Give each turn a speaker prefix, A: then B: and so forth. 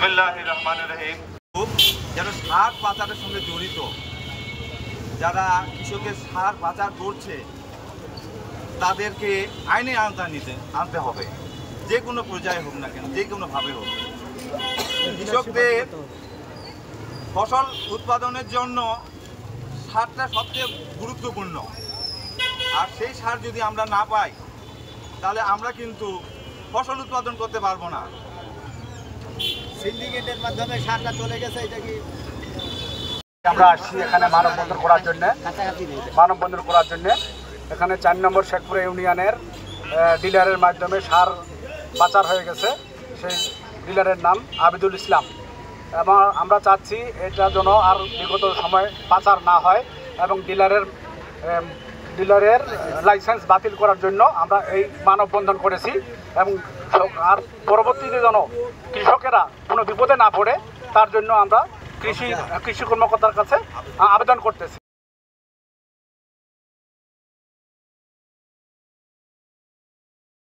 A: বিসমিল্লাহির রহমানির রহিম। যারা সার পাচারের সঙ্গে জড়িত, যারা কৃষকের সার পাচার করছে, তাদেরকে আইনে আওতায় আনতে হবে, যে কোনো পর্যায়ে হোক না কেন, যে কোনোভাবে হোক। কৃষকদের ফসল উৎপাদনের জন্য সারটা সবচেয়ে গুরুত্বপূর্ণ, আর সেই সার যদি আমরা না পাই তাহলে আমরা কিন্তু ফসল উৎপাদন করতে পারবো না।
B: সিন্ডিকেটের মাধ্যমে সারটা চলে গেছে, এটা কি
C: আমরা আসছি এখানে মানববন্ধন করার জন্য। এখানে 4 নম্বর শেখপুর ইউনিয়নের ডিলারের মাধ্যমে সার পাচার হয়ে গেছে। সেই ডিলারের নাম আবিদুল ইসলাম, এবং আমরা চাচ্ছি এটা যেন আর বিগত সময় পাচার না হয়, এবং ডিলারের লাইসেন্স বাতিল করার জন্য আমরা এই মানববন্ধন করেছি। এবং আর পরবর্তীতে যেন কৃষকেরা কোনো বিপদে না পড়ে, তার জন্য আমরা কৃষি কর্মকর্তার কাছে আবেদন করতেছি।